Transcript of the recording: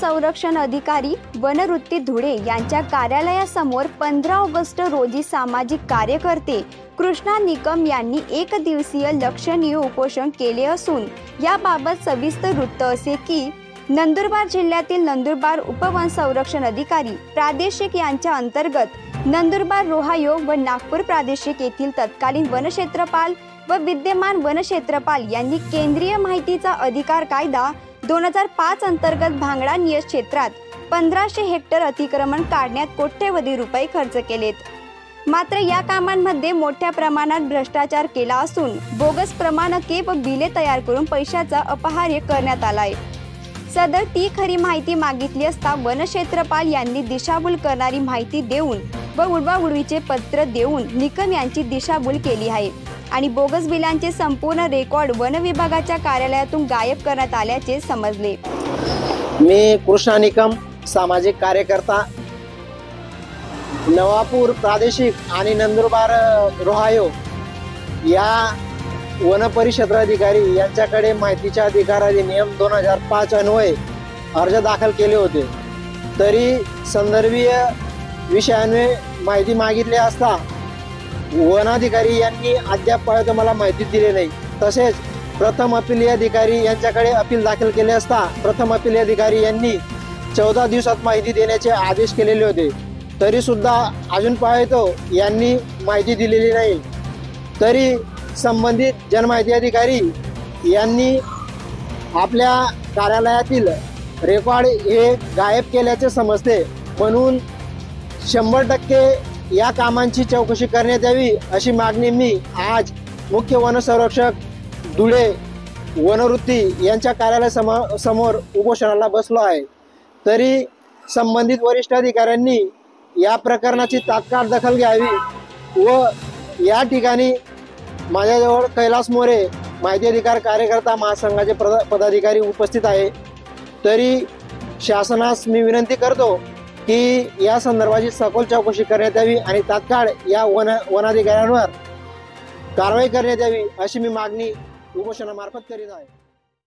संरक्षण अधिकारी वनवृत्ती धुळे यांच्या कार्यालयासमोर 15 ऑगस्ट रोजी सामाजिक कार्यकर्ते कृष्णा निकम यांनी एक दिवसीय लक्षणीय उपोषण केले असून याबाबत सविस्तर वृत्त असे की नंदुरबार जिल्ह्यातील नंदुरबार उपवन संरक्षण अधिकारी प्रादेशिक यांच्या अंतर्गत नंदुरबार रोहायो व नागपूर प्रादेशिक येथील तत्कालीन वनक्षेत्रपाल व विद्यमान वनक्षेत्रपाल यांनी केंद्रीय माहितीचा अधिकार कायदा 2005 अंतर्गत भांगडा नियत क्षेत्रात 1500 हेक्टर अतिक्रमण काढण्यात कोट्यवधी रुपये खर्च केलेत। मात्र या कामांमध्ये मोठ्या प्रमाणात भ्रष्टाचार केला असून बोगस प्रमाणके व बिले तयार करून पैशाचा अपहार करण्यात आलाय। सदर ती खरी माहिती मागितली असता वनक्षेत्रपाल यांनी दिशाभूल करणारी माहिती देऊन व उडवाउडवीचे पत्र देऊन निकम यांची दिशाभूल केली आहे आणि बोगस बिलांचे संपूर्ण रेकॉर्ड वन विभागाच्या कार्यालयातून गायब करण्यात आल्याचे समजले। मी कृष्णा निकम, सामाजिक कार्यकर्ता, नवापूर प्रादेशिक आणि नंदुरबार रोहायो या वन परिक्षेत्र अधिकारी यांच्याकडे माहितीच्या अधिकार अधिनियम 2005 अन्वये अर्ज दाखल केले होते। तरी संदर्भीय विषयाने माहिती मागितली असता वनाधिकारी यांनी अद्याप मला माहिती दिली नाही। तसेच प्रथम अपील अधिकारी यांच्याकडे अपील दाखल केले असता प्रथम अपील अधिकारी यांनी 14 दिवसात माहिती देण्याचे आदेश केलेले होते, तरी सुद्धा अजून पाहतो यांनी माहिती दिलेली नाही। तरी संबंधित जनमाहिती अधिकारी यांनी आपल्या कार्यालयातील रेकॉर्ड हे गायब केल्याचे समजते, म्हणून 100% या कामांची चौकशी करण्यात यावी अशी मागणी मी आज मुख्य वनसंरक्षक धुळे वनवृत्ती यांच्या कार्यालयासमोर उपोषणाला बसलो आहे। तरी संबंधित वरिष्ठ अधिकाऱ्यांनी या प्रकरणाची तात्काळ दखल घ्यावी व या ठिकाणी माझ्याजवळ कैलास मोरे माहिती अधिकार कार्यकर्ता महासंघाचे पदाधिकारी उपस्थित आहे। तरी शासनास मी विनंती करतो की या संदर्भाची सखोल चौकशी करण्यात यावी आणि तात्काळ या वनाधिकाऱ्यांवर कारवाई करण्यात यावी अशी मी मागणी उपोषणामार्फत करीत आहे।